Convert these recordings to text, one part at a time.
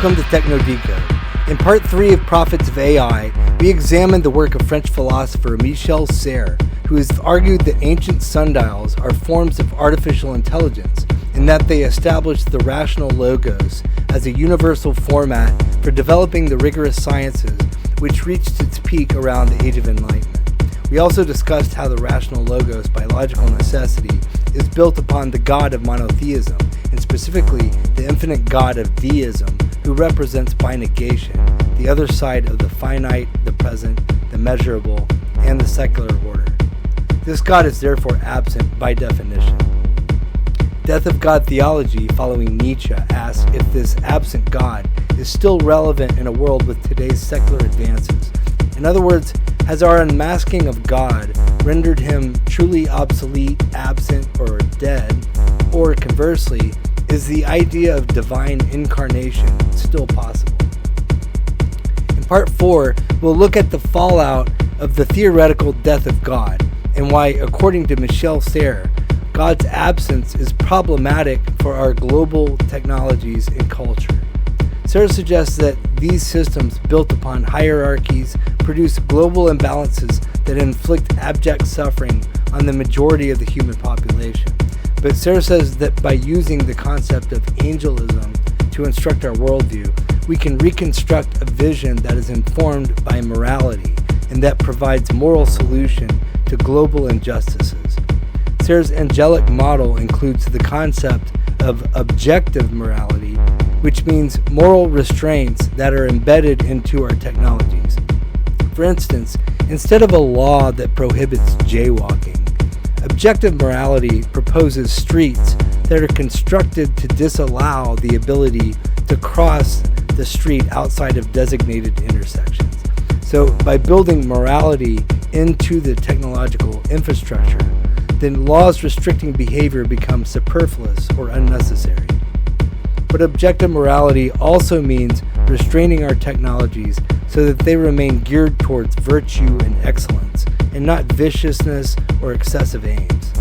Welcome to Techno Decode. In part 3 of Prophets of AI, we examined the work of French philosopher Michel Serres, who has argued that ancient sundials are forms of artificial intelligence, in that they establish the rational logos as a universal format for developing the rigorous sciences, which reached its peak around the Age of Enlightenment. We also discussed how the rational logos, by logical necessity, is built upon the God of monotheism, and specifically the infinite God of deism, who represents by negation the other side of the finite, the present, the measurable, and the secular order. This God is therefore absent by definition. Death of God theology, following Nietzsche, asks if this absent God is still relevant in a world with today's secular advances. In other words, has our unmasking of God rendered him truly obsolete, absent, or dead? Or conversely, is the idea of divine incarnation still possible? In part 4, we'll look at the fallout of the theoretical death of God, and why, according to Michel Serres, God's absence is problematic for our global technologies and culture. Serres suggests that these systems, built upon hierarchies, produce global imbalances that inflict abject suffering on the majority of the human population. But Serres says that by using the concept of Angelism to instruct our worldview, we can reconstruct a vision that is informed by morality and that provides moral solution to global injustices. Serres' angelic model includes the concept of objective morality, which means moral restraints that are embedded into our technologies. For instance, instead of a law that prohibits jaywalking, objective morality proposes streets that are constructed to disallow the ability to cross the street outside of designated intersections. So by building morality into the technological infrastructure, then laws restricting behavior become superfluous or unnecessary. But objective morality also means restraining our technologies so that they remain geared towards virtue and excellence, and not viciousness or excessive aims.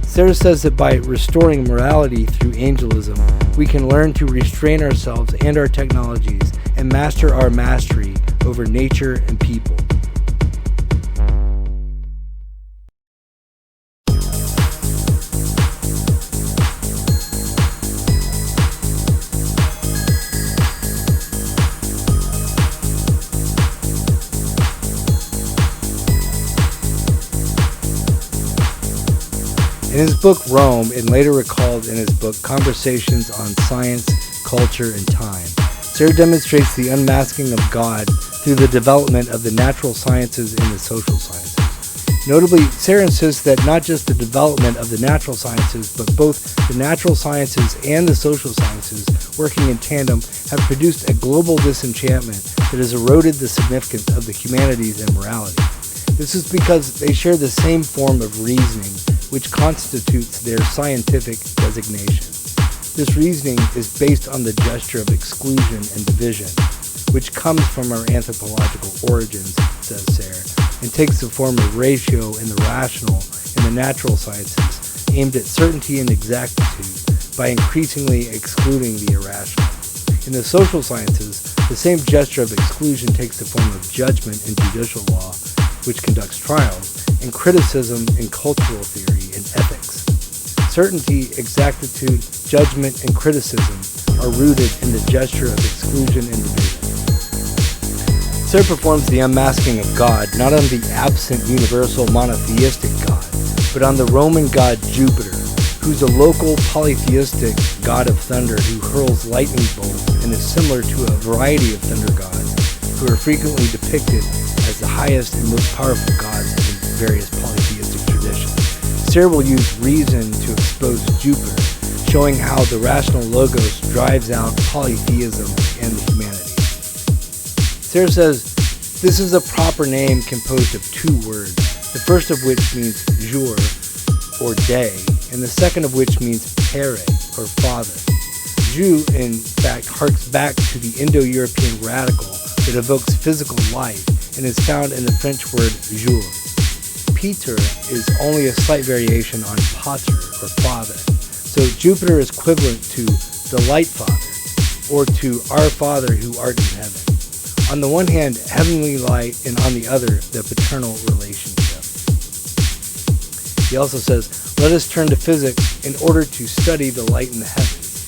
Serres says that by restoring morality through angelism, we can learn to restrain ourselves and our technologies and master our mastery over nature and people. In his book Rome, and later recalled in his book Conversations on Science, Culture, and Time, Serres demonstrates the unmasking of God through the development of the natural sciences and the social sciences. Notably, Serres insists that not just the development of the natural sciences, but both the natural sciences and the social sciences, working in tandem, have produced a global disenchantment that has eroded the significance of the humanities and morality. This is because they share the same form of reasoning, which constitutes their scientific designation. This reasoning is based on the gesture of exclusion and division, which comes from our anthropological origins, says Serres, and takes the form of ratio in the rational and the natural sciences, aimed at certainty and exactitude by increasingly excluding the irrational. In the social sciences, the same gesture of exclusion takes the form of judgment in judicial law, which conducts trials, and criticism in cultural theory and ethics. Certainty, exactitude, judgment, and criticism are rooted in the gesture of exclusion and division. Serres performs the unmasking of God not on the absent universal monotheistic God, but on the Roman god Jupiter, who's a local polytheistic god of thunder who hurls lightning bolts and is similar to a variety of thunder gods who are frequently depicted as the highest and most powerful gods in various polytheistic traditions. Serres will use reason to expose Jupiter, showing how the rational logos drives out polytheism and the humanities. Serres says, this is a proper name composed of two words, the first of which means jour, or day, and the second of which means pere, or father. Jour, in fact, harks back to the Indo-European radical that evokes physical life and is found in the French word jour. Peter is only a slight variation on pater, or father. So Jupiter is equivalent to the light father. or to our Father who art in heaven. On the one hand, heavenly light, and on the other, the paternal relationship. He also says, let us turn to physics in order to study the light in the heavens.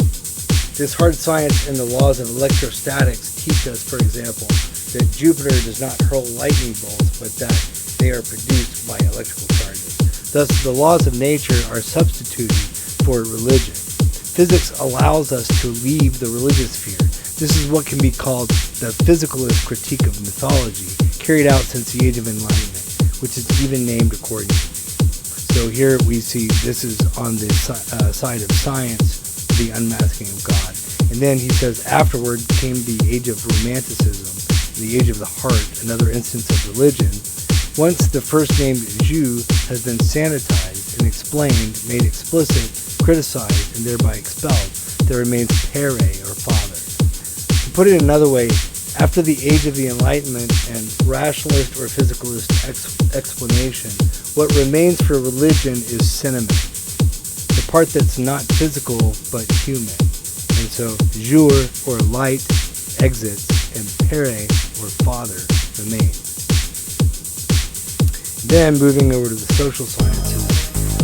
This hard science and the laws of electrostatics teach us, for example, that Jupiter does not hurl lightning bolts, but that they are produced by electrical charges. Thus, the laws of nature are substituted for religion. Physics allows us to leave the religious sphere. This is what can be called the physicalist critique of mythology, carried out since the Age of Enlightenment, which is even named accordingly. So here we see this is on the side of science, the unmasking of God. And then he says, afterward came the age of romanticism, the age of the heart, another instance of religion. Once the first named Jew has been sanitized and explained, made explicit, criticized, and thereby expelled, there remains pere, or father. To put it another way, after the age of the Enlightenment and rationalist or physicalist explanation, what remains for religion is sentiment, the part that's not physical but human. And so, jour, or light, exits, and pere, or father, remains. Then, moving over to the social sciences,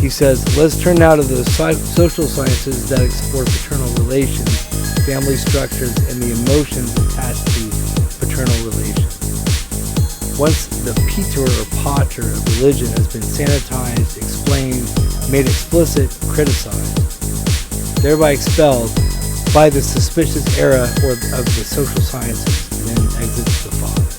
he says, let's turn now to the social sciences that explore paternal relations, family structures, and the emotions attached to paternal relations. Once the Peter or pater of religion has been sanitized, explained, made explicit, criticized, thereby expelled by the suspicious era of the social sciences, and then exits the father.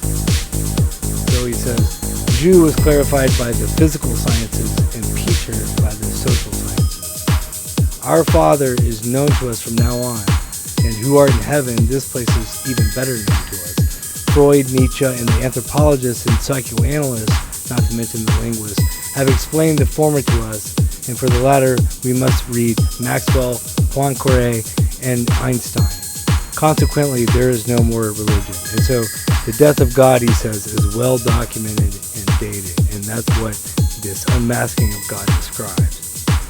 So he says, Jew was clarified by the physical sciences and Peter by the social sciences. Our Father is known to us from now on, and who art in heaven, this place is even better known to us. Freud, Nietzsche, and the anthropologists and psychoanalysts, not to mention the linguists, have explained the former to us, and for the latter we must read Maxwell, Poincaré, and Einstein. Consequently, there is no more religion. And so the death of God, he says, is well documented and dated, and that's what this unmasking of God describes.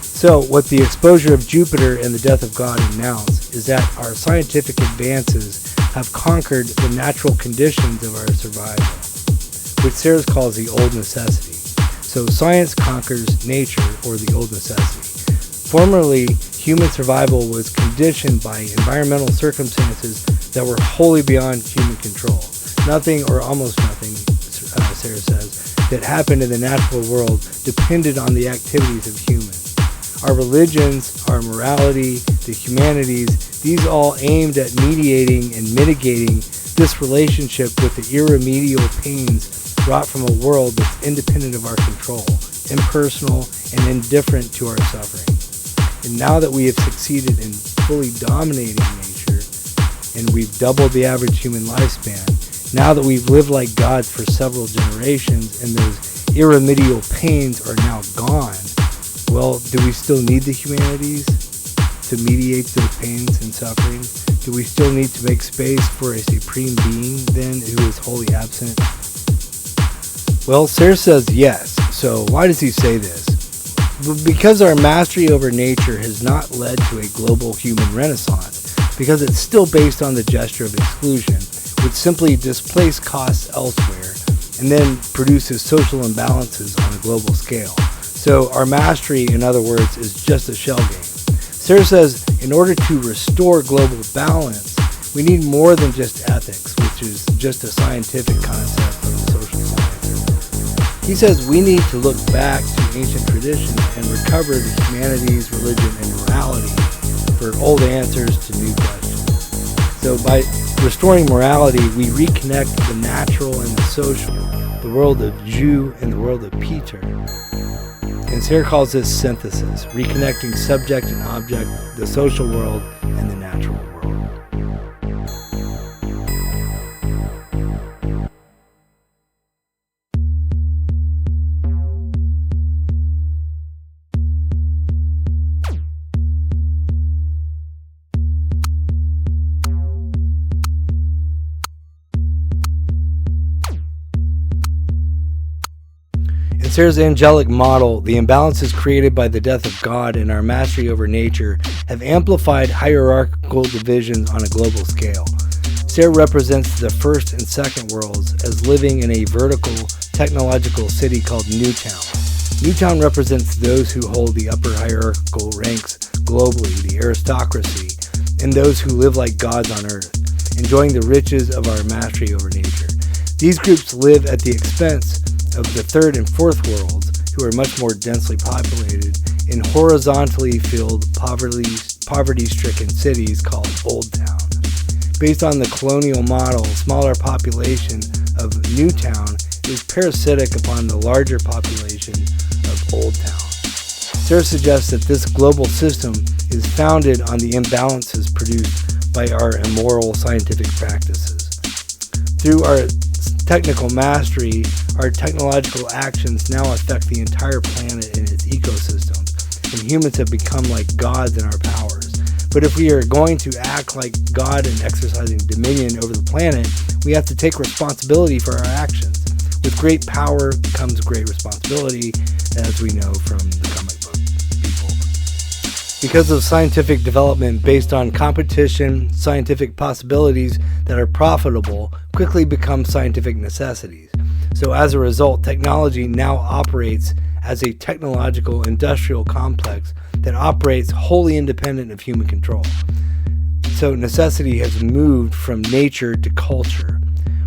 So what the exposure of Jupiter and the death of God announce is that our scientific advances have conquered the natural conditions of our survival, which Serres calls the old necessity. So science conquers nature, or the old necessity. Formerly, human survival was conditioned by environmental circumstances that were wholly beyond human control. Nothing, or almost nothing, Serres says, that happened in the natural world depended on the activities of humans. Our religions, our morality, the humanities, these all aimed at mediating and mitigating this relationship with the irremediable pains brought from a world that's independent of our control, impersonal, and indifferent to our suffering. And now that we have succeeded in fully dominating nature, and we've doubled the average human lifespan, now that we've lived like gods for several generations, and those irremediable pains are now gone, well, do we still need the humanities to mediate those pains and suffering? Do we still need to make space for a supreme being, then, who is wholly absent? Well, Serres says yes. So why does he say this? Because our mastery over nature has not led to a global human renaissance, because it's still based on the gesture of exclusion, which simply displaces costs elsewhere and then produces social imbalances on a global scale. So our mastery, in other words, is just a shell game. Serres says, in order to restore global balance, we need more than just ethics, which is just a scientific concept from the social sciences. He says we need to look back to ancient traditions and recover the humanities, religion, and morality for old answers to new questions. So by restoring morality, we reconnect the natural and the social, the world of Jew and the world of Peter. And Serres calls this synthesis, reconnecting subject and object, the social world and the natural world. Serres' angelic model, the imbalances created by the death of God and our mastery over nature have amplified hierarchical divisions on a global scale. Serres represents the first and second worlds as living in a vertical technological city called Newtown. Newtown represents those who hold the upper hierarchical ranks globally, the aristocracy, and those who live like gods on earth, enjoying the riches of our mastery over nature. These groups live at the expense of the third and fourth worlds, who are much more densely populated in horizontally filled, poverty-stricken cities called Old Town. Based on the colonial model, smaller population of Newtown is parasitic upon the larger population of Old Town. Serres suggests that this global system is founded on the imbalances produced by our immoral scientific practices. Through our technical mastery, our technological actions now affect the entire planet and its ecosystems, and humans have become like gods in our powers. But if we are going to act like God and exercising dominion over the planet, we have to take responsibility for our actions. With great power comes great responsibility, as we know from the comic book people. Because of scientific development based on competition, scientific possibilities that are profitable quickly become scientific necessities. So as a result, technology now operates as a technological industrial complex that operates wholly independent of human control. So necessity has moved from nature to culture.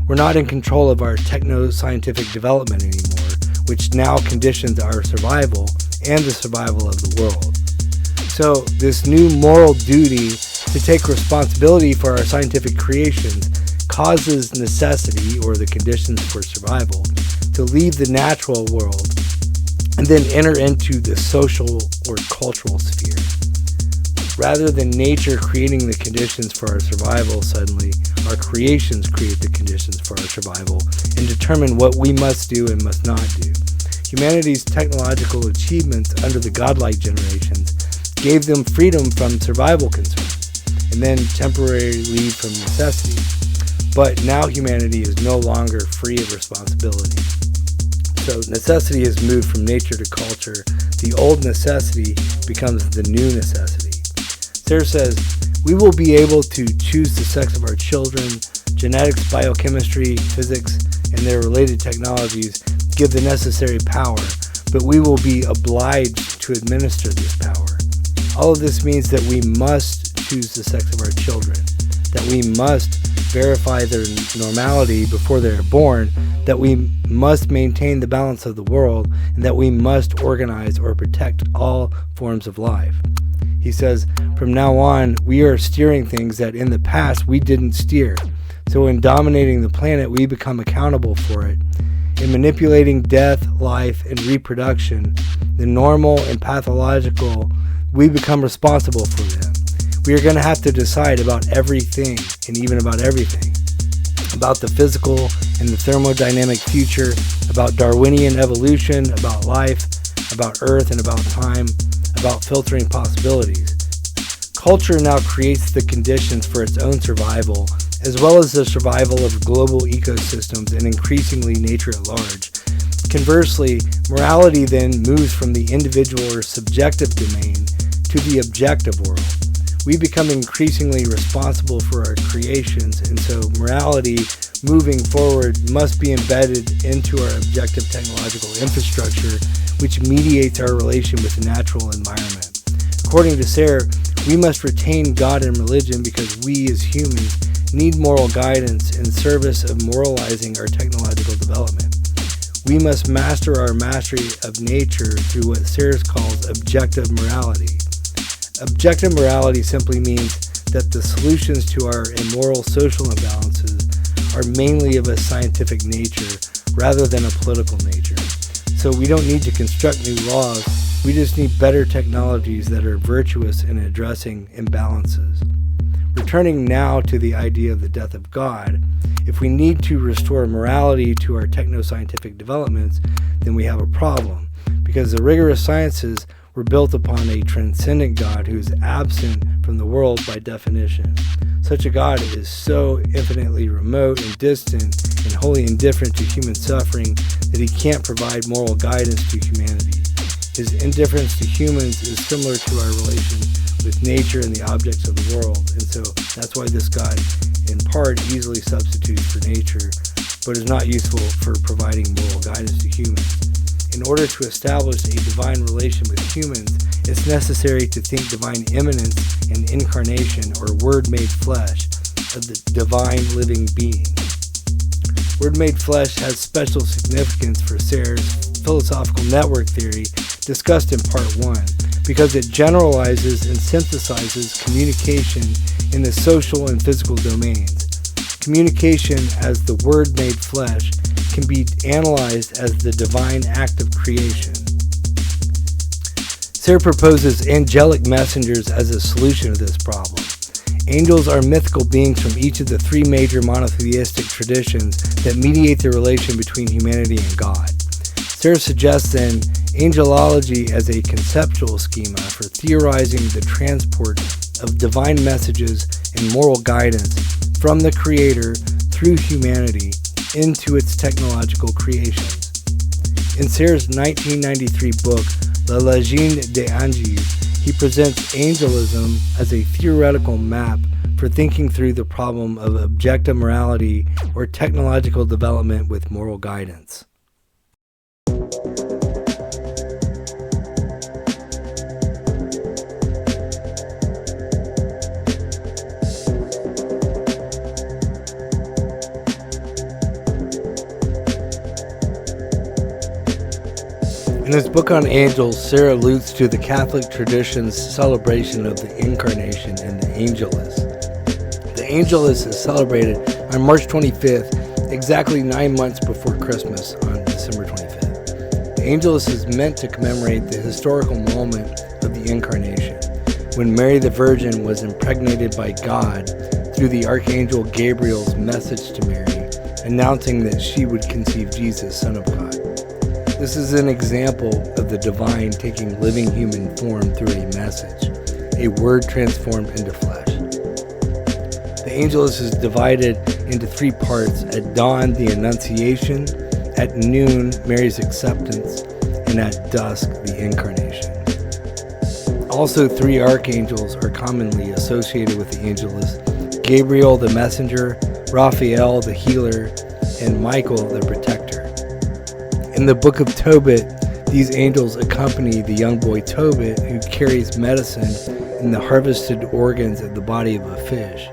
We're not in control of our techno-scientific development anymore, which now conditions our survival and the survival of the world. So this new moral duty to take responsibility for our scientific creations causes necessity, or the conditions for survival, to leave the natural world and then enter into the social or cultural sphere. Rather than nature creating the conditions for our survival, suddenly our creations create the conditions for our survival and determine what we must do and must not do. Humanity's technological achievements under the godlike generations gave them freedom from survival concerns and then temporary leave from necessity. But now humanity is no longer free of responsibility. So necessity has moved from nature to culture. The old necessity becomes the new necessity. Serres says, we will be able to choose the sex of our children. Genetics, biochemistry, physics, and their related technologies give the necessary power, but we will be obliged to administer this power. All of this means that we must choose the sex of our children, that we must verify their normality before they are born, that we must maintain the balance of the world, and that we must organize or protect all forms of life. He says, from now on, we are steering things that in the past we didn't steer. So in dominating the planet, we become accountable for it. In manipulating death, life, and reproduction, the normal and pathological, we become responsible for them. We are going to have to decide about everything, and even about everything. About the physical and the thermodynamic future, about Darwinian evolution, about life, about Earth and about time, about filtering possibilities. Culture now creates the conditions for its own survival, as well as the survival of global ecosystems and increasingly nature at large. Conversely, morality then moves from the individual or subjective domain to the objective world. We become increasingly responsible for our creations, and so morality moving forward must be embedded into our objective technological infrastructure, which mediates our relation with the natural environment. According to Serres, we must retain God and religion because we as humans need moral guidance in service of moralizing our technological development. We must master our mastery of nature through what Serres calls objective morality. Objective morality simply means that the solutions to our immoral social imbalances are mainly of a scientific nature rather than a political nature. So we don't need to construct new laws, we just need better technologies that are virtuous in addressing imbalances. Returning now to the idea of the death of God, if we need to restore morality to our techno-scientific developments, then we have a problem, because the rigorous sciences were built upon a transcendent God who is absent from the world by definition. Such a God is so infinitely remote and distant and wholly indifferent to human suffering that he can't provide moral guidance to humanity. His indifference to humans is similar to our relation with nature and the objects of the world, and so that's why this God, in part, easily substitutes for nature, but is not useful for providing moral guidance to humans. In order to establish a divine relation with humans, it's necessary to think divine immanence and incarnation, or Word made flesh, of the divine living being. Word made flesh has special significance for Serres' philosophical network theory discussed in Part 1, because it generalizes and synthesizes communication in the social and physical domains. Communication as the Word made flesh can be analyzed as the divine act of creation. Serres proposes angelic messengers as a solution to this problem. Angels are mythical beings from each of the three major monotheistic traditions that mediate the relation between humanity and God. Serres suggests then angelology as a conceptual schema for theorizing the transport of divine messages and moral guidance from the Creator through humanity into its technological creations. In Serres' 1993 book, La Légende des Anges, he presents Angelism as a theoretical map for thinking through the problem of objective morality or technological development with moral guidance. In his book on angels, Serres alludes to the Catholic tradition's celebration of the Incarnation and the Angelus. The Angelus is celebrated on March 25th, exactly 9 months before Christmas on December 25th. The Angelus is meant to commemorate the historical moment of the Incarnation, when Mary the Virgin was impregnated by God through the Archangel Gabriel's message to Mary, announcing that she would conceive Jesus, Son of God. This is an example of the divine taking living human form through a message, a word transformed into flesh. The Angelus is divided into three parts: at dawn, the Annunciation; at noon, Mary's acceptance; and at dusk, the Incarnation. Also, three archangels are commonly associated with the Angelus: Gabriel, the messenger; Raphael, the healer; and Michael, the protector. In the Book of Tobit, these angels accompany the young boy Tobit, who carries medicine in the harvested organs of the body of a fish.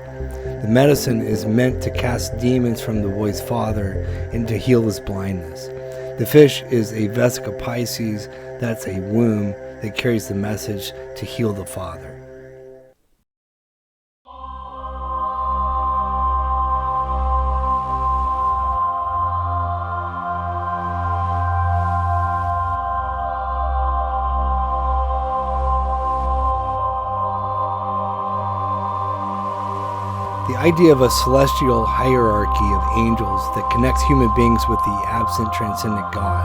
The medicine is meant to cast demons from the boy's father and to heal his blindness. The fish is a vesica Pisces, that's a womb that carries the message to heal the father. The idea of a celestial hierarchy of angels that connects human beings with the absent transcendent God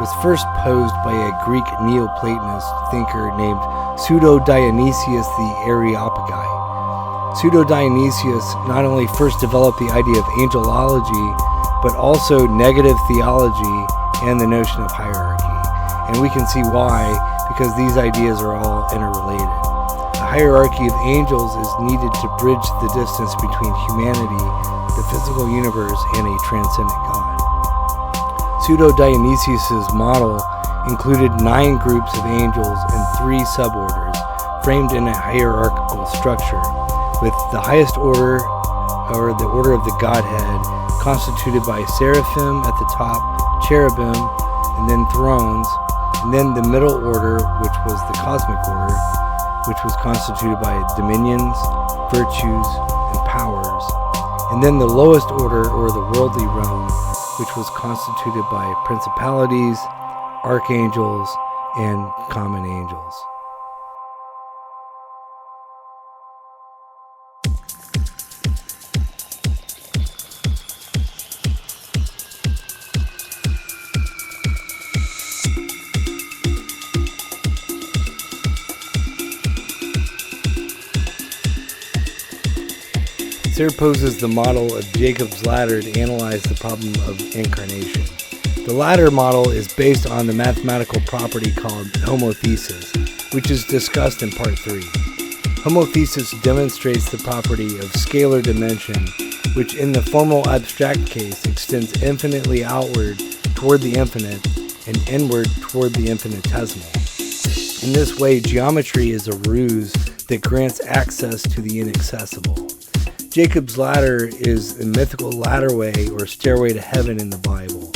was first posed by a Greek Neoplatonist thinker named Pseudo-Dionysius the Areopagite. Pseudo-Dionysius not only first developed the idea of angelology, but also negative theology and the notion of hierarchy. And we can see why, because these ideas are all interrelated. A hierarchy of angels is needed to bridge the distance between humanity, the physical universe, and a transcendent God. Pseudo-Dionysius' model included 9 groups of angels and 3 suborders, framed in a hierarchical structure, with the highest order, or the order of the Godhead, constituted by seraphim at the top, cherubim, and then thrones, and then the middle order, which was the cosmic order, which was constituted by dominions, virtues, and powers, and then the lowest order, or the worldly realm, which was constituted by principalities, archangels, and common angels. Serres poses the model of Jacob's ladder to analyze the problem of incarnation. The ladder model is based on the mathematical property called homothesis, which is discussed in Part 3. Homothesis demonstrates the property of scalar dimension, which in the formal abstract case extends infinitely outward toward the infinite and inward toward the infinitesimal. In this way, geometry is a ruse that grants access to the inaccessible. Jacob's ladder is a mythical ladderway or stairway to heaven in the Bible.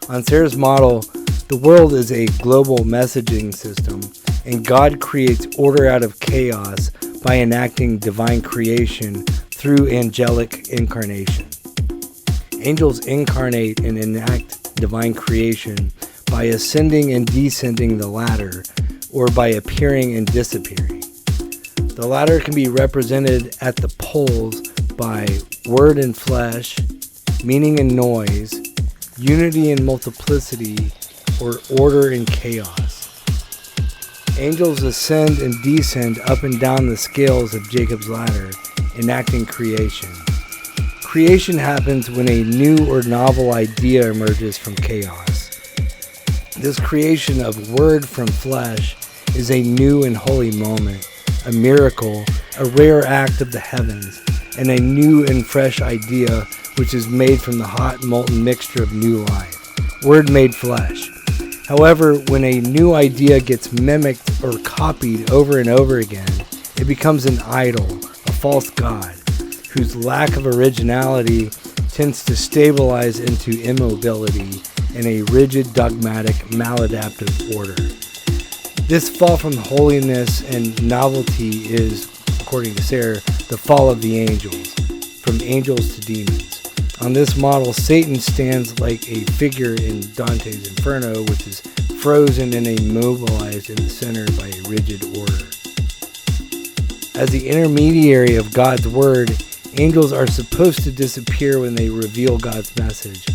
On Serres' model, the world is a global messaging system, and God creates order out of chaos by enacting divine creation through angelic incarnation. Angels incarnate and enact divine creation by ascending and descending the ladder, or by appearing and disappearing. The ladder can be represented at the poles by word and flesh, meaning and noise, unity and multiplicity, or order and chaos. Angels ascend and descend up and down the scales of Jacob's ladder, enacting creation. Creation happens when a new or novel idea emerges from chaos. This creation of word from flesh is a new and holy moment, a miracle, a rare act of the heavens, and a new and fresh idea which is made from the hot molten mixture of new life, word made flesh. However, when a new idea gets mimicked or copied over and over again, it becomes an idol, a false god, whose lack of originality tends to stabilize into immobility and a rigid, dogmatic, maladaptive order. This fall from holiness and novelty is, according to Serres, the fall of the angels, from angels to demons. On this model, Satan stands like a figure in Dante's Inferno, which is frozen and immobilized in the center by a rigid order. As the intermediary of God's word, angels are supposed to disappear when they reveal God's message.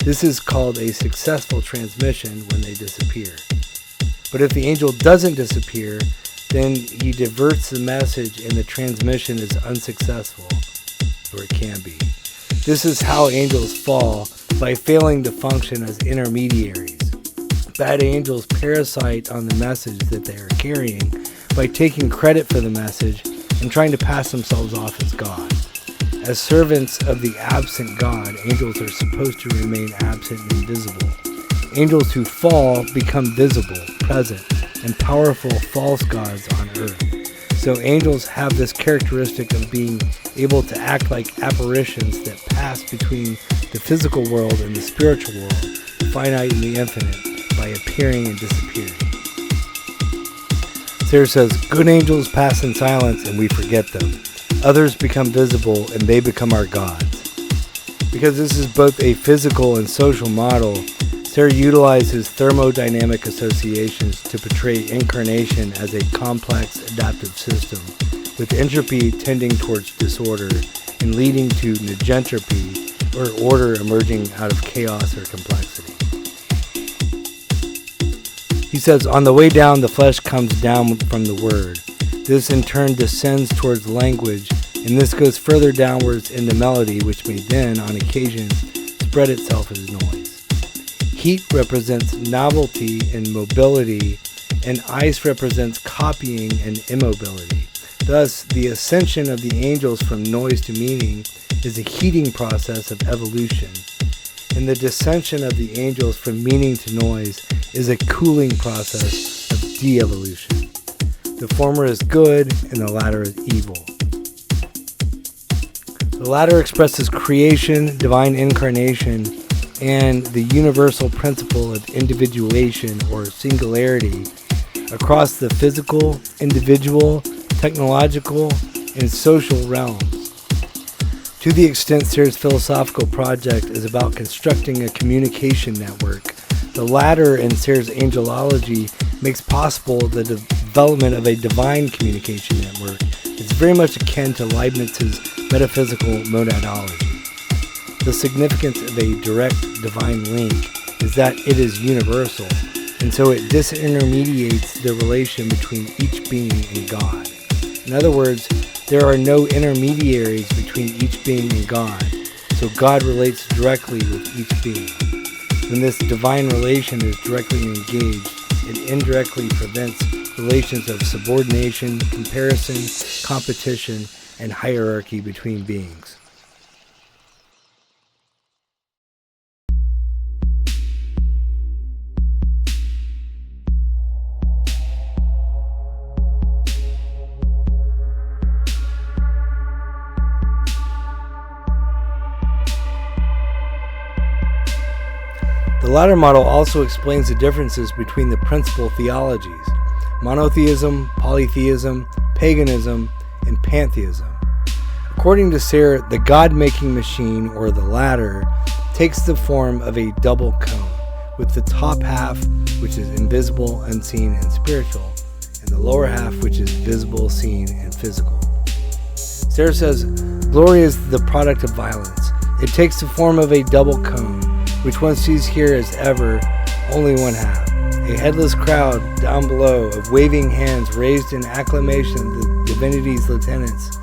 This is called a successful transmission when they disappear. But if the angel doesn't disappear, then he diverts the message and the transmission is unsuccessful, or it can be. This is how angels fall, by failing to function as intermediaries. Bad angels parasite on the message that they are carrying by taking credit for the message and trying to pass themselves off as God. As servants of the absent God, angels are supposed to remain absent and invisible. Angels who fall become visible, present, and powerful false gods on earth. So angels have this characteristic of being able to act like apparitions that pass between the physical world and the spiritual world, the finite and the infinite, by appearing and disappearing. Serres says, good angels pass in silence and we forget them. Others become visible and they become our gods. Because this is both a physical and social model, Serres utilizes thermodynamic associations to portray incarnation as a complex adaptive system, with entropy tending towards disorder and leading to negentropy, or order emerging out of chaos or complexity. He says, on the way down, the flesh comes down from the word. This in turn descends towards language, and this goes further downwards into melody, which may then, on occasion, spread itself as noise. Heat represents novelty and mobility, and ice represents copying and immobility. Thus, the ascension of the angels from noise to meaning is a heating process of evolution, and the descension of the angels from meaning to noise is a cooling process of de-evolution. The former is good, and the latter is evil. The latter expresses creation, divine incarnation, and the universal principle of individuation or singularity across the physical, individual, technological, and social realms. To the extent Serres' philosophical project is about constructing a communication network, the latter in Serres' angelology makes possible the development of a divine communication network. It's very much akin to Leibniz's metaphysical monadology. The significance of a direct divine link is that it is universal, and so it disintermediates the relation between each being and God. In other words, There are no intermediaries between each being and God, so God relates directly with each being. When this divine relation is directly engaged, it indirectly prevents relations of subordination, comparison, competition, and hierarchy between beings. The latter model also explains the differences between the principal theologies: monotheism, polytheism, paganism, and pantheism. According to Serres, the God-making machine, or the latter, takes the form of a double cone, with the top half, which is invisible, unseen, and spiritual, and the lower half, which is visible, seen, and physical. Serres says, glory is the product of violence. It takes the form of a double cone, which one sees here as ever, only one half. A headless crowd down below of waving hands raised in acclamation the divinity's lieutenants.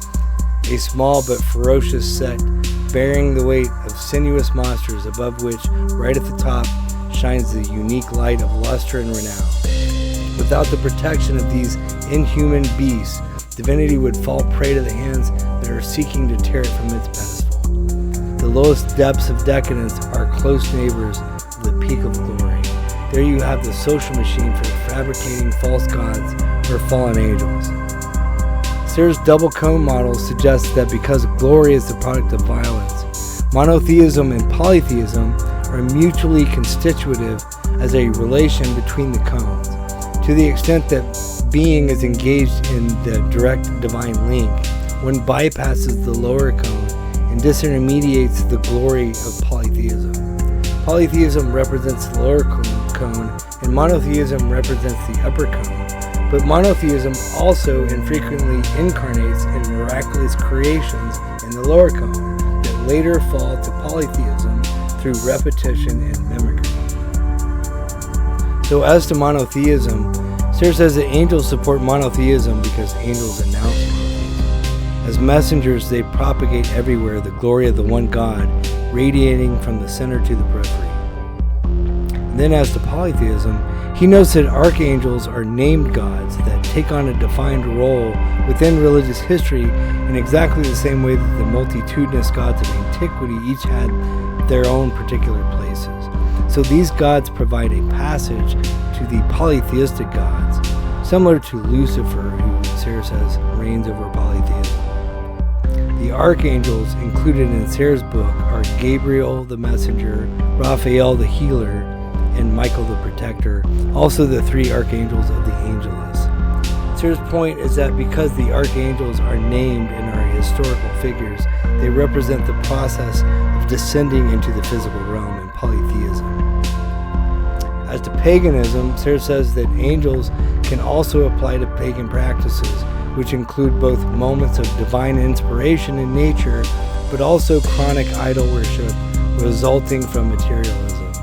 A small but ferocious sect bearing the weight of sinuous monsters above which, right at the top, shines the unique light of luster and renown. Without the protection of these inhuman beasts, divinity would fall prey to the hands that are seeking to tear it from its pedestal. The lowest depths of decadence are close neighbors of the peak of glory. There you have the social machine for fabricating false gods or fallen angels. Serres' double cone model suggests that because glory is the product of violence, monotheism and polytheism are mutually constitutive as a relation between the cones. To the extent that being is engaged in the direct divine link, one bypasses the lower cone and disintermediates the glory of polytheism. Polytheism represents the lower cone, and monotheism represents the upper cone, but monotheism also infrequently incarnates in miraculous creations in the lower cone that later fall to polytheism through repetition and mimicry. So as to monotheism, Serres says that angels support monotheism because angels announce monotheism. As messengers, they propagate everywhere the glory of the one God, radiating from the center to the periphery. And then as to polytheism, he notes that archangels are named gods that take on a defined role within religious history in exactly the same way that the multitudinous gods of antiquity each had their own particular places. So these gods provide a passage to the polytheistic gods, similar to Lucifer, who Serres says reigns over polytheism. The archangels included in Serres' book are Gabriel the messenger, Raphael the healer, and Michael the protector, also the three archangels of the Angelis. Serres' point is that because the archangels are named and are historical figures, they represent the process of descending into the physical realm in polytheism. As to paganism, Serres says that angels can also apply to pagan practices, which include both moments of divine inspiration in nature, but also chronic idol worship resulting from materialism.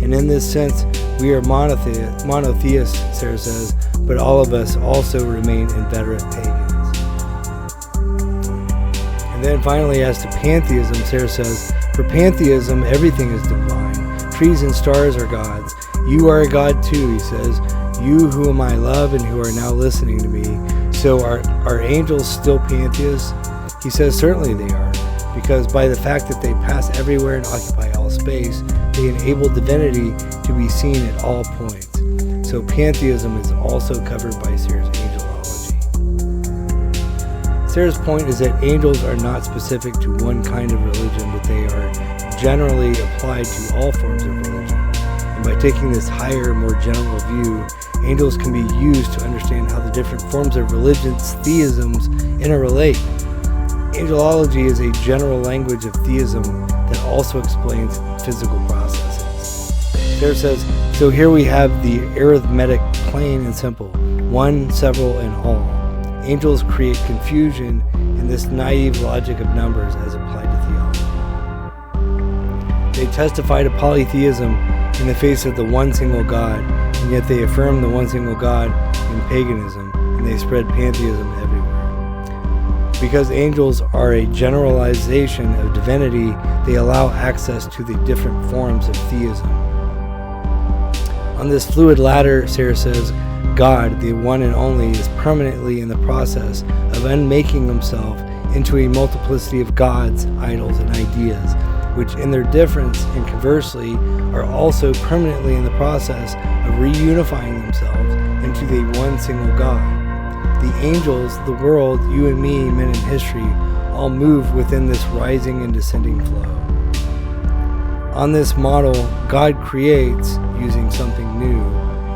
And in this sense, we are monotheists, Serres says, but all of us also remain inveterate pagans. And then finally, as to pantheism, Serres says, for pantheism, everything is divine. Trees and stars are gods. You are a god too, he says, you whom I love and who are now listening to me. So are angels still pantheists? He says certainly they are, because by the fact that they pass everywhere and occupy all space, they enable divinity to be seen at all points. So pantheism is also covered by Serres' angelology. Serres' point is that angels are not specific to one kind of religion, but they are generally applied to all forms of religion. And by taking this higher, more general view, angels can be used to understand how the different forms of religions, theisms, interrelate. Angelology is a general language of theism that also explains physical processes. Serres says, so here we have the arithmetic plain and simple, one, several, and all. Angels create confusion in this naive logic of numbers as applied to theology. They testify to polytheism in the face of the one single God, and yet they affirm the one single God in paganism, and they spread pantheism everywhere. Because angels are a generalization of divinity, they allow access to the different forms of theism. On this fluid ladder, Serres says, God, the one and only, is permanently in the process of unmaking himself into a multiplicity of gods, idols, and ideas, which in their difference and conversely are also permanently in the process of reunifying themselves into the one single God. The angels, the world, you and me, men in history, all move within this rising and descending flow. On this model, God creates using something new,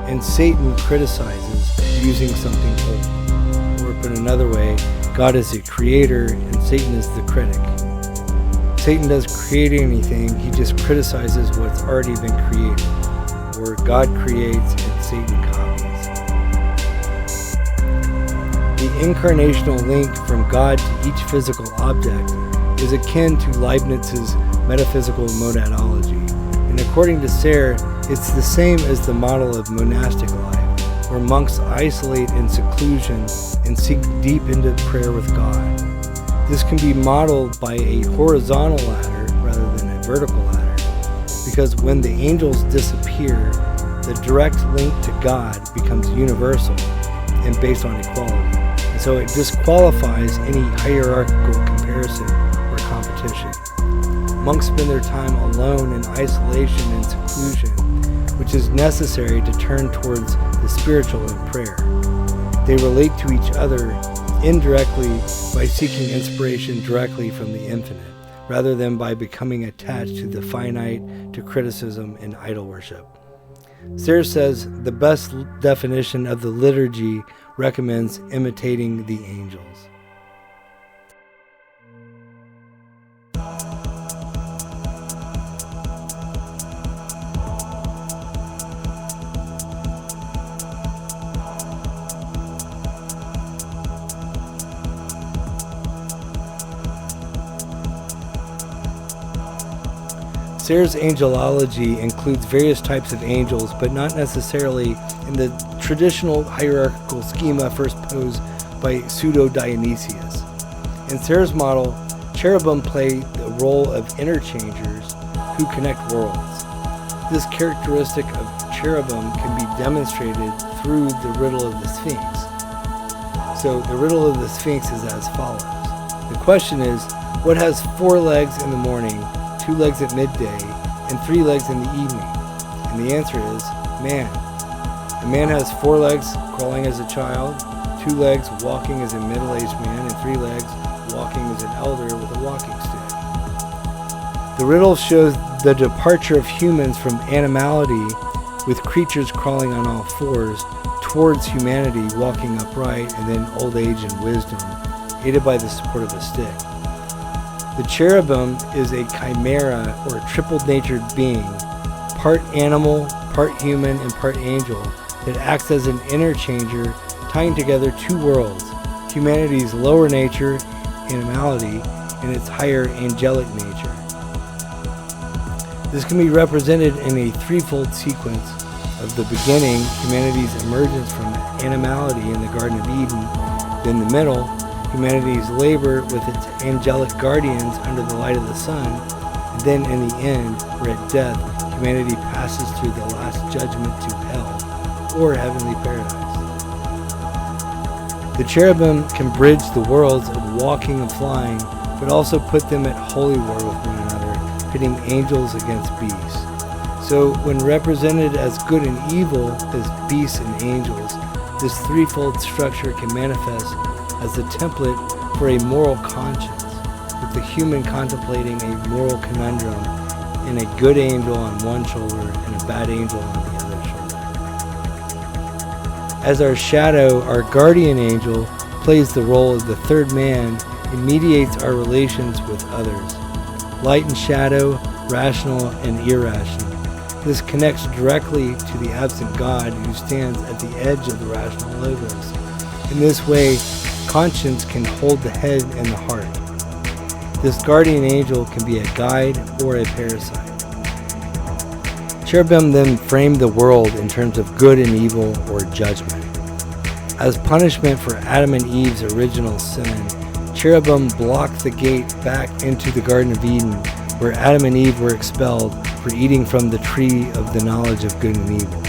and Satan criticizes using something old. Or put another way, God is the creator and Satan is the critic. Satan doesn't create anything, he just criticizes what's already been created. Or God creates and Satan copies. The incarnational link from God to each physical object is akin to Leibniz's metaphysical monadology, and according to Serres, it's the same as the model of monastic life, where monks isolate in seclusion and seek deep into prayer with God. This can be modeled by a horizontal ladder rather than a vertical ladder, because when the angels disappear, the direct link to God becomes universal and based on equality. So it disqualifies any hierarchical comparison or competition. Monks spend their time alone in isolation and seclusion, which is necessary to turn towards the spiritual in prayer. They relate to each other indirectly by seeking inspiration directly from the infinite, rather than by becoming attached to the finite, to criticism and idol worship. Serres says the best definition of the liturgy recommends imitating the angels. Serres' angelology includes various types of angels, but not necessarily in the traditional hierarchical schema first posed by Pseudo-Dionysius. In Serres' model, cherubim play the role of interchangers who connect worlds. This characteristic of cherubim can be demonstrated through the riddle of the Sphinx. So the riddle of the Sphinx is as follows. The question is, what has 4 legs in the morning, 2 legs at midday, and 3 legs in the evening? And the answer is man. A man has 4 legs crawling as a child, 2 legs walking as a middle-aged man, and 3 legs walking as an elder with a walking stick. The riddle shows the departure of humans from animality, with creatures crawling on all fours, towards humanity walking upright, and then old age and wisdom, aided by the support of a stick. The cherubim is a chimera or a triple-natured being, part animal, part human, and part angel, that acts as an interchanger, tying together 2 worlds, humanity's lower nature, animality, and its higher angelic nature. This can be represented in a threefold sequence of the beginning, humanity's emergence from animality in the Garden of Eden, then the middle, humanity's labor with its angelic guardians under the light of the sun, and then in the end, where at death, humanity passes through the last judgment to hell, or heavenly paradise. The cherubim can bridge the worlds of walking and flying, but also put them at holy war with one another, pitting angels against beasts. So when represented as good and evil, as beasts and angels, this threefold structure can manifest as the template for a moral conscience, with the human contemplating a moral conundrum in a good angel on one shoulder and a bad angel on the other shoulder. As our shadow, our guardian angel plays the role of the third man and mediates our relations with others. Light and shadow, rational and irrational. This connects directly to the absent God who stands at the edge of the rational logos. In this way, conscience can hold the head and the heart. This guardian angel can be a guide or a parasite. Cherubim then frame the world in terms of good and evil or judgment. As punishment for Adam and Eve's original sin, cherubim blocked the gate back into the Garden of Eden, where Adam and Eve were expelled for eating from the tree of the knowledge of good and evil.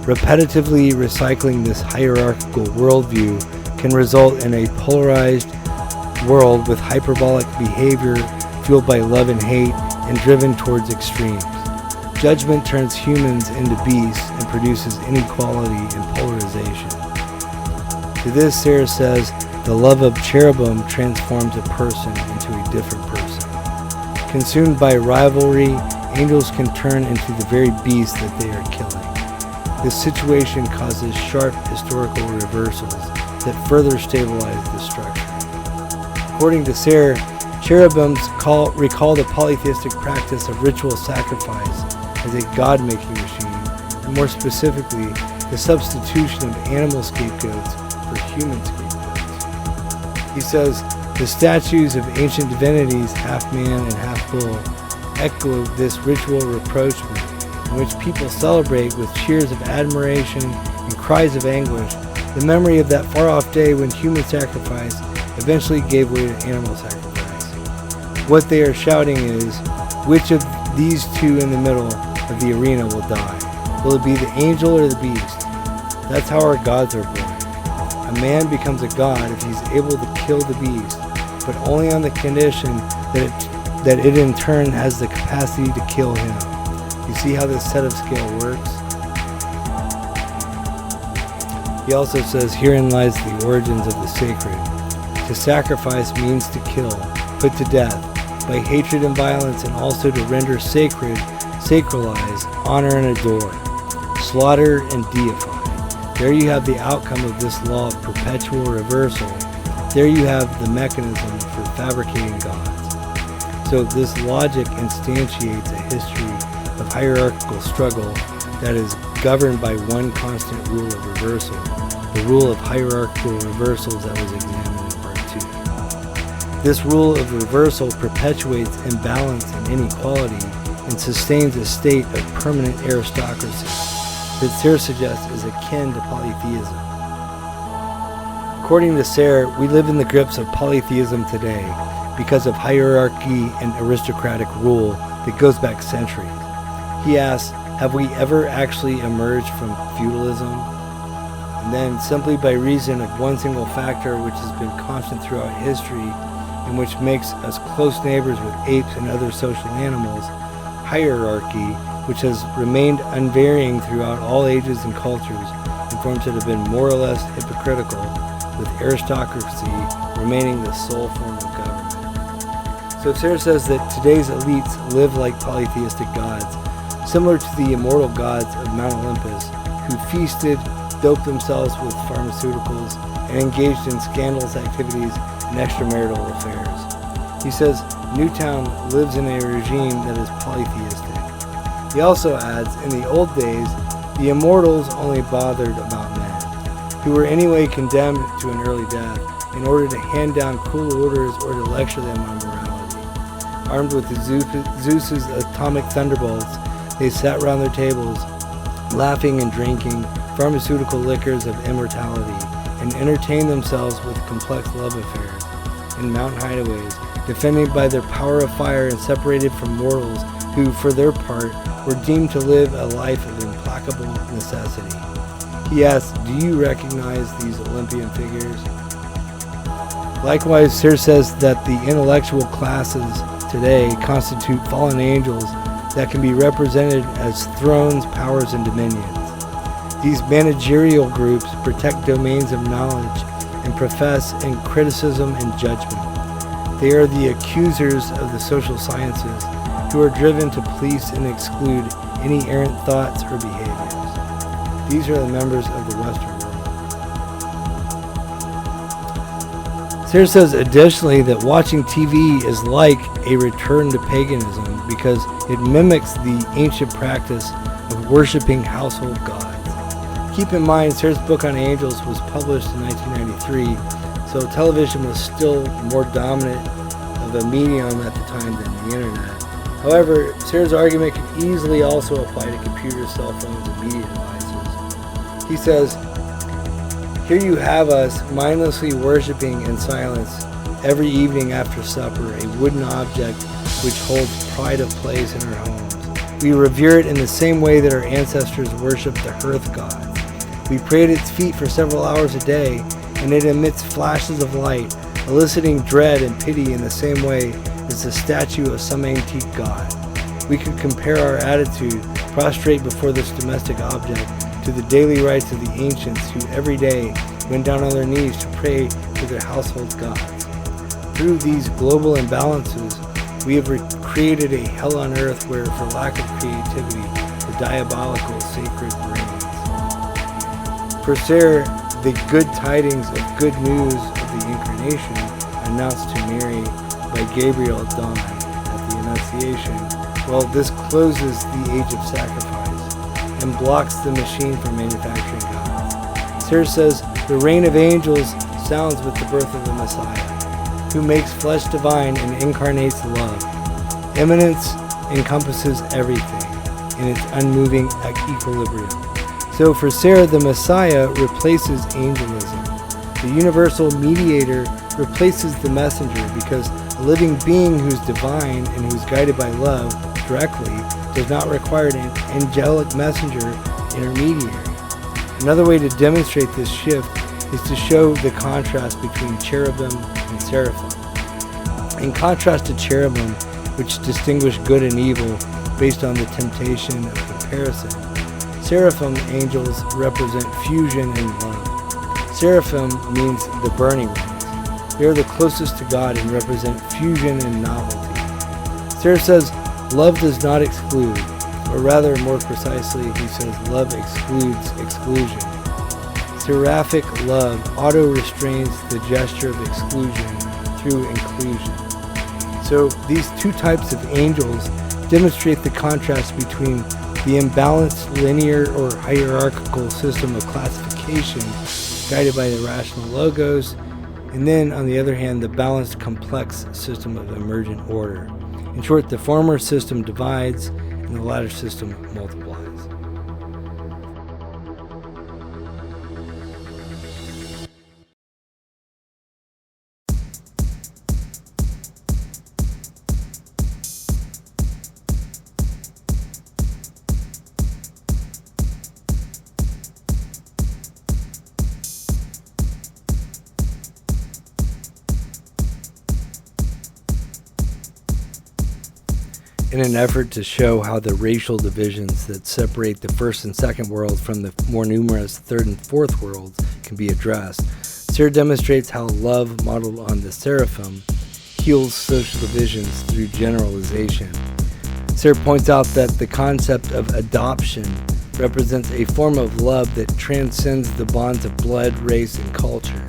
Repetitively recycling this hierarchical worldview can result in a polarized world with hyperbolic behavior fueled by love and hate and driven towards extremes. Judgment turns humans into beasts and produces inequality and polarization. To this, Serres says, the love of cherubim transforms a person into a different person. Consumed by rivalry, angels can turn into the very beast that they are killing. This situation causes sharp historical reversals that further stabilize the structure. According to Serres, cherubims recall the polytheistic practice of ritual sacrifice as a God-making machine, and more specifically, the substitution of animal scapegoats for human scapegoats. He says, the statues of ancient divinities, half man and half bull, echo this ritual rapprochement, in which people celebrate with cheers of admiration and cries of anguish the memory of that far-off day when human sacrifice eventually gave way to animal sacrifice. What they are shouting is, which of these two in the middle of the arena will die? Will it be the angel or the beast? That's how our gods are born. A man becomes a god if he's able to kill the beast, but only on the condition that it in turn has the capacity to kill him. You see how this set of scale works? He also says, herein lies the origins of the sacred. To sacrifice means to kill, put to death, by hatred and violence, and also to render sacred, sacralize, honor and adore, slaughter and deify. There you have the outcome of this law of perpetual reversal. There you have the mechanism for fabricating gods. So this logic instantiates a history of hierarchical struggle that is governed by one constant rule of reversal, the rule of hierarchical reversals that was examined in Part 2. This rule of reversal perpetuates imbalance and inequality and sustains a state of permanent aristocracy that Serres suggests is akin to polytheism. According to Serres, we live in the grips of polytheism today because of hierarchy and aristocratic rule that goes back centuries. He asks, have we ever actually emerged from feudalism? And then, simply by reason of one single factor which has been constant throughout history and which makes us close neighbors with apes and other social animals, hierarchy, which has remained unvarying throughout all ages and cultures in forms that have been more or less hypocritical, with aristocracy remaining the sole form of government. So Serres says that today's elites live like polytheistic gods, similar to the immortal gods of Mount Olympus, who feasted, doped themselves with pharmaceuticals, and engaged in scandalous activities and extramarital affairs. He says Newtown lives in a regime that is polytheistic. He also adds, in the old days, the immortals only bothered about men, who were anyway condemned to an early death, in order to hand down cool orders or to lecture them on morality. Armed with Zeus's atomic thunderbolts, they sat round their tables, laughing and drinking pharmaceutical liquors of immortality, and entertained themselves with complex love affairs in mountain hideaways, defended by their power of fire and separated from mortals who, for their part, were deemed to live a life of implacable necessity. He asks, do you recognize these Olympian figures? Likewise, Serres says that the intellectual classes today constitute fallen angels that can be represented as thrones, powers, and dominions. These managerial groups protect domains of knowledge and profess in criticism and judgment. They are the accusers of the social sciences, who are driven to police and exclude any errant thoughts or behaviors. These are the members of the Western world. Serres says additionally that watching TV is like a return to paganism because it mimics the ancient practice of worshiping household gods. Keep in mind, Serres' book on angels was published in 1993, so television was still more dominant of a medium at the time than the internet. However, Serres' argument can easily also apply to computers, cell phones, and media devices. He says, here you have us mindlessly worshiping in silence every evening after supper a wooden object which holds pride of place in our homes. We revere it in the same way that our ancestors worshipped the hearth god. We pray at its feet for several hours a day, and it emits flashes of light, eliciting dread and pity in the same way as the statue of some antique god. We could compare our attitude, prostrate before this domestic object, to the daily rites of the ancients who every day went down on their knees to pray to their household gods. Through these global imbalances, we have created a hell on earth where, for lack of creativity, the diabolical sacred reigns. For Serres, the good tidings of good news of the Incarnation, announced to Mary by Gabriel at dawn at the Annunciation, well, this closes the age of sacrifice and blocks the machine from manufacturing gods. Serres says, the reign of angels sounds with the birth of the Messiah, who makes flesh divine and incarnates love. Eminence encompasses everything in its unmoving equilibrium. So for Serres, the Messiah replaces angelism. The universal mediator replaces the messenger because a living being who's divine and who's guided by love directly does not require an angelic messenger intermediary. Another way to demonstrate this shift is to show the contrast between cherubim and seraphim. In contrast to cherubim, which distinguish good and evil based on the temptation of comparison, seraphim angels represent fusion and love. Seraphim means the burning ones. They are the closest to God and represent fusion and novelty. Serres says, love does not exclude, or rather, more precisely, he says love excludes exclusion. Seraphic love auto-restrains the gesture of exclusion through inclusion. So these two types of angels demonstrate the contrast between the imbalanced linear or hierarchical system of classification guided by the rational logos, and then, on the other hand, the balanced complex system of emergent order. In short, the former system divides and the latter system multiplies. In an effort to show how the racial divisions that separate the first and second world from the more numerous third and fourth worlds can be addressed, Serres demonstrates how love modeled on the seraphim heals social divisions through generalization. Serres points out that the concept of adoption represents a form of love that transcends the bonds of blood, race, and culture,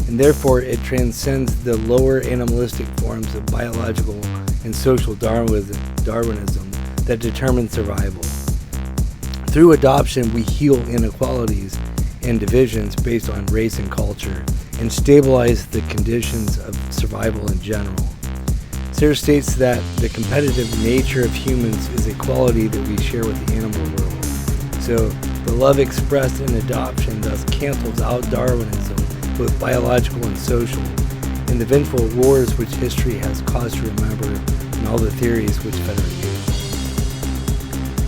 and therefore it transcends the lower animalistic forms of biological and social Darwinism that determine survival. Through adoption, we heal inequalities and divisions based on race and culture and stabilize the conditions of survival in general. Serres states that the competitive nature of humans is a quality that we share with the animal world. So the love expressed in adoption thus cancels out Darwinism, both biological and social, and the vengeful wars which history has cause to remember, and all the theories which federate you.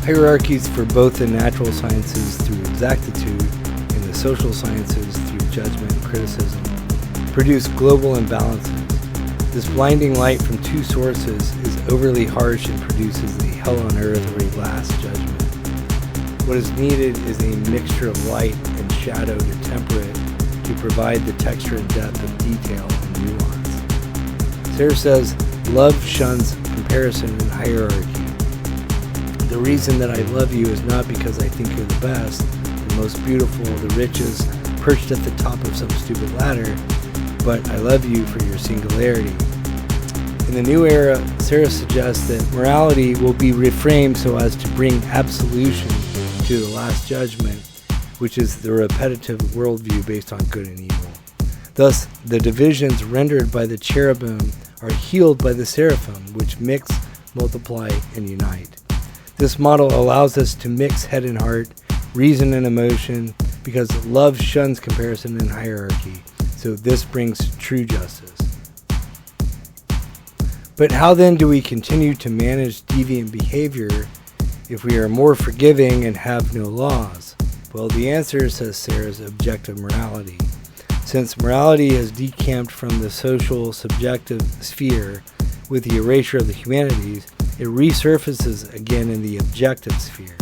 Hierarchies for both the natural sciences through exactitude and the social sciences through judgment and criticism produce global imbalances. This blinding light from two sources is overly harsh and produces a hell on earth or a last judgment. What is needed is a mixture of light and shadow to temper it, to provide the texture and depth of detail and nuance. Serres says, love shuns comparison and hierarchy. The reason that I love you is not because I think you're the best, the most beautiful, the richest, perched at the top of some stupid ladder, but I love you for your singularity. In the new era, Serres suggests that morality will be reframed so as to bring absolution to the last judgment, which is the repetitive worldview based on good and evil. Thus, the divisions rendered by the cherubim are healed by the seraphim, which mix, multiply, and unite. This model allows us to mix head and heart, reason and emotion, because love shuns comparison and hierarchy. So this brings true justice. But how then do we continue to manage deviant behavior if we are more forgiving and have no laws? Well, the answer, says Serres, is objective morality. Since morality has decamped from the social subjective sphere with the erasure of the humanities, it resurfaces again in the objective sphere.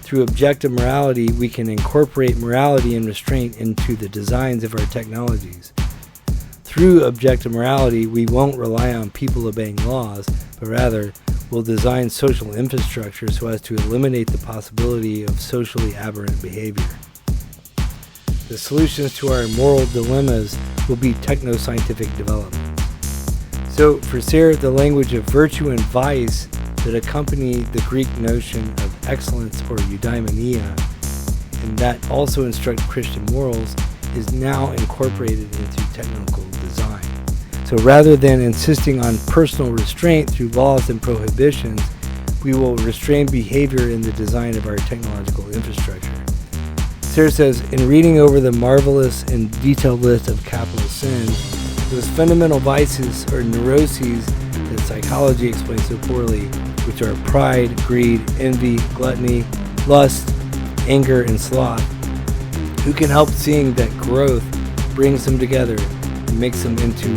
Through objective morality, we can incorporate morality and restraint into the designs of our technologies. Through objective morality, we won't rely on people obeying laws, but rather will design social infrastructure so as to eliminate the possibility of socially aberrant behavior. The solutions to our moral dilemmas will be techno-scientific development. So, for Serres, the language of virtue and vice that accompany the Greek notion of excellence or eudaimonia, and that also instruct Christian morals, is now incorporated into technical design. So rather than insisting on personal restraint through laws and prohibitions, we will restrain behavior in the design of our technological infrastructure. Serres says, in reading over the marvelous and detailed list of capital sins, those fundamental vices or neuroses that psychology explains so poorly, which are pride, greed, envy, gluttony, lust, anger, and sloth, who can help seeing that growth brings them together and makes them into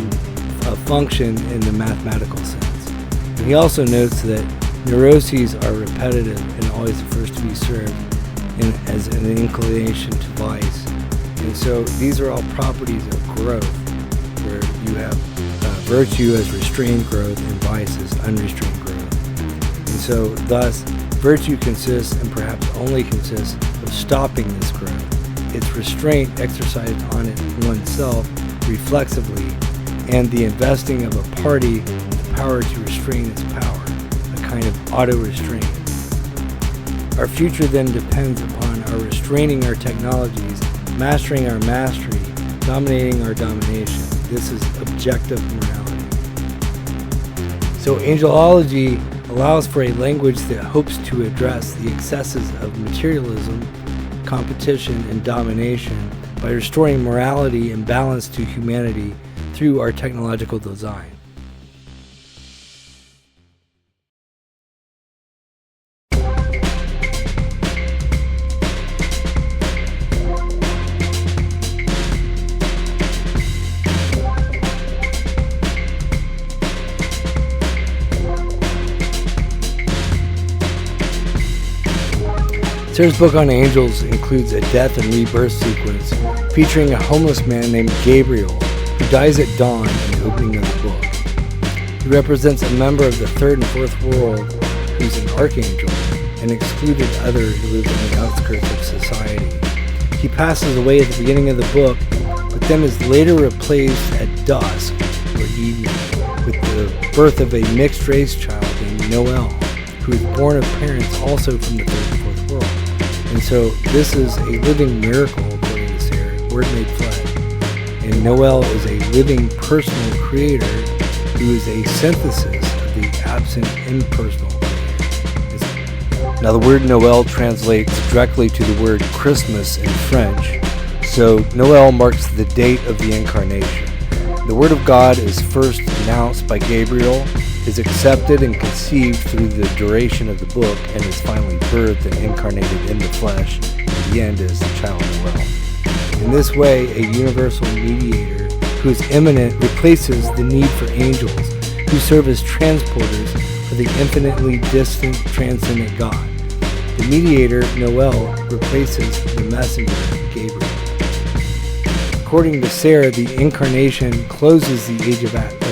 a function in the mathematical sense. And he also notes that neuroses are repetitive and always the first to be served as an inclination to vice. And so these are all properties of growth, where you have virtue as restrained growth and vice as unrestrained growth. And so thus, virtue consists, and perhaps only consists, of stopping this growth. Its restraint exercised on it oneself reflexively, and the investing of a party the power to restrain its power, a kind of auto-restraint. Our future then depends upon our restraining our technologies, mastering our mastery, dominating our domination. This is objective morality. So angelology allows for a language that hopes to address the excesses of materialism, competition, and domination by restoring morality and balance to humanity through our technological design. Serres' book on angels includes a death and rebirth sequence featuring a homeless man named Gabriel who dies at dawn in the opening of the book. He represents a member of the third and fourth world who's an archangel, an excluded other who lives on the outskirts of society. He passes away at the beginning of the book, but then is later replaced at dusk or evening with the birth of a mixed-race child named Noel, who is born of parents also from the third and fourth world. And so this is a living miracle, according to Serres, Word made flesh. And Noel is a living personal creator who is a synthesis of the absent impersonal creator. Now the word Noel translates directly to the word Christmas in French. So Noel marks the date of the incarnation. The Word of God is first announced by Gabriel, is accepted and conceived through the duration of the book, and is finally birthed and incarnated in the flesh. In the end is the child Noel. In this way, a universal mediator who is immanent replaces the need for angels, who serve as transporters for the infinitely distant, transcendent God. The mediator, Noel, replaces the messenger, Gabriel. According to Serres, the incarnation closes the age of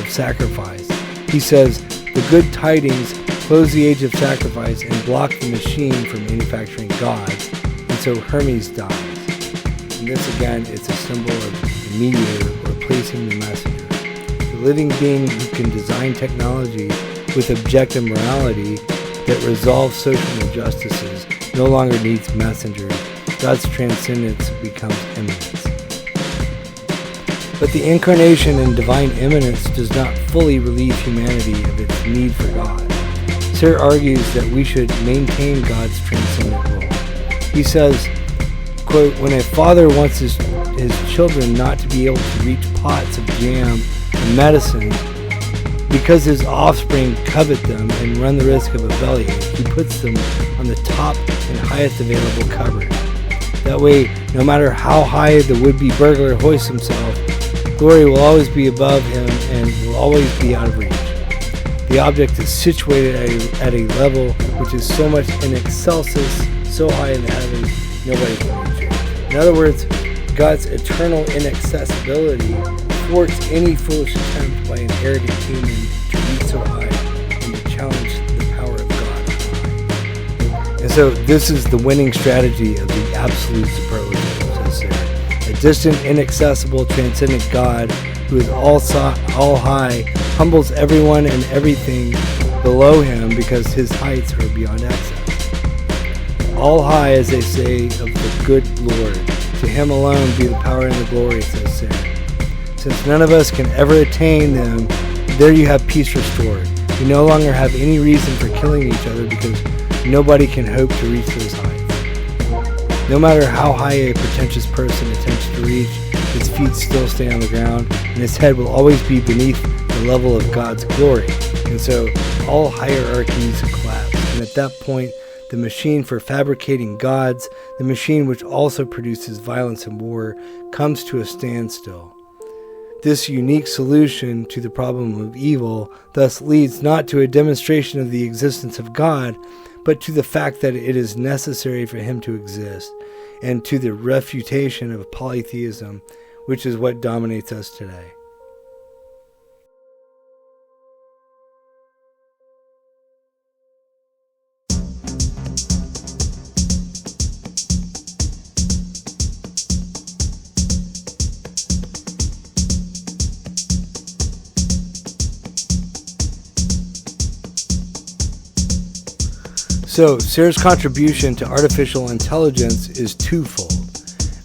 sacrifice. He says, the good tidings close the age of sacrifice and block the machine from manufacturing gods, and so Hermes dies. And this again is a symbol of the mediator replacing the messenger. The living being who can design technology with objective morality that resolves social injustices no longer needs messengers. God's transcendence becomes immanence. But the incarnation and divine immanence does not fully relieve humanity of its need for God. Serres argues that we should maintain God's transcendent role. He says, quote, when a father wants his children not to be able to reach pots of jam and medicine, Because his offspring covet them and run the risk of a bellyache, he puts them on the top and highest available cover. That way, no matter how high the would-be burglar hoists himself, glory will always be above him and will always be out of reach. The object is situated at a level which is so much in excelsis, so high in the heavens, nobody can reach it. In other words, God's eternal inaccessibility thwarts any foolish attempt by an arrogant human to reach so high and to challenge the power of God. And so this is the winning strategy of the absolute superlative, says Serres. A distant, inaccessible, transcendent God who is all high humbles everyone and everything below him because his heights are beyond access. All high, as they say, of the good Lord. To him alone be the power and the glory, says Serres. Since none of us can ever attain them, there you have peace restored. You no longer have any reason for killing each other because nobody can hope to reach those heights. No matter how high a pretentious person attempts to reach, his feet still stay on the ground, and his head will always be beneath the level of God's glory. And so all hierarchies collapse. And at that point, the machine for fabricating gods, the machine which also produces violence and war, comes to a standstill. This unique solution to the problem of evil thus leads not to a demonstration of the existence of God, but to the fact that it is necessary for him to exist, and to the refutation of polytheism, which is what dominates us today. So, Serres' contribution to artificial intelligence is twofold.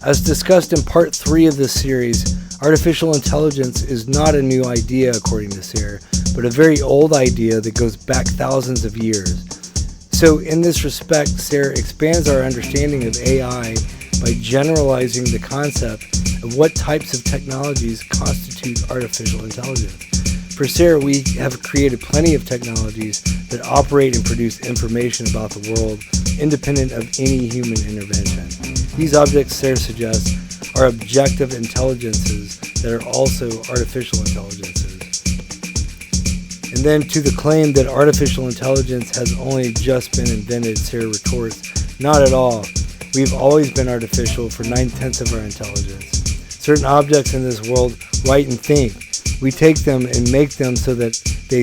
As discussed in part 3 of this series, artificial intelligence is not a new idea, according to Serres, but a very old idea that goes back thousands of years. So, in this respect, Serres expands our understanding of AI by generalizing the concept of what types of technologies constitute artificial intelligence. For Serres, we have created plenty of technologies that operate and produce information about the world independent of any human intervention. These objects, Serres suggests, are objective intelligences that are also artificial intelligences. And then to the claim that artificial intelligence has only just been invented, Serres retorts, not at all. We've always been artificial for 9/10 of our intelligence. Certain objects in this world write and think. We take them and make them so that they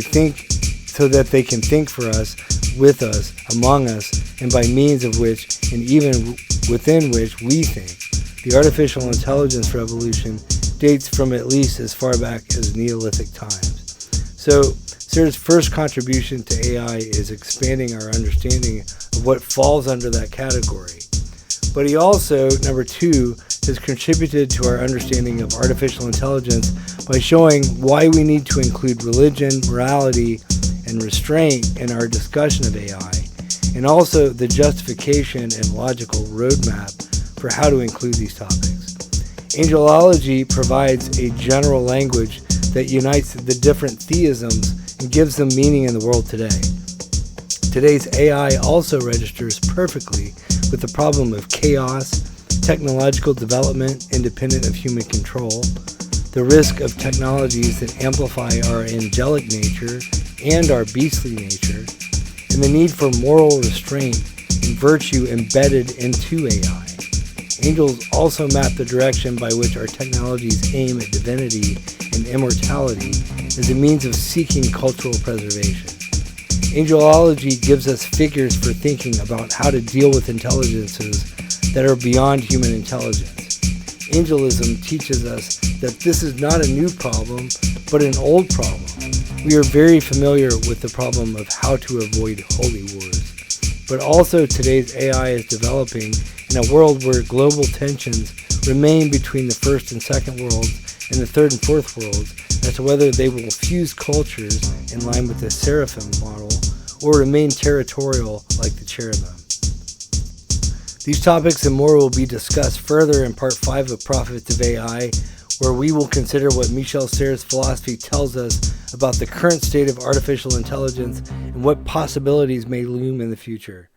can think for us, with us, among us, and by means of which, and even within which, we think. The artificial intelligence revolution dates from at least as far back as Neolithic times. So, Serres' first contribution to AI is expanding our understanding of what falls under that category. But he also, number 2, has contributed to our understanding of artificial intelligence by showing why we need to include religion, morality, and restraint in our discussion of AI, and also the justification and logical roadmap for how to include these topics. Angelology provides a general language that unites the different theisms and gives them meaning in the world today. Today's AI also registers perfectly with the problem of chaos, technological development independent of human control, the risk of technologies that amplify our angelic nature and our beastly nature, and the need for moral restraint and virtue embedded into AI. Angels also map the direction by which our technologies aim at divinity and immortality as a means of seeking cultural preservation. Angelology gives us figures for thinking about how to deal with intelligences that are beyond human intelligence. Angelism teaches us that this is not a new problem, but an old problem. We are very familiar with the problem of how to avoid holy wars. But also today's AI is developing in a world where global tensions remain between the first and second worlds and the third and fourth worlds as to whether they will fuse cultures in line with the seraphim model or remain territorial like the cherubim. These topics and more will be discussed further in part 5 of Prophets of AI, where we will consider what Michel Serres' philosophy tells us about the current state of artificial intelligence and what possibilities may loom in the future.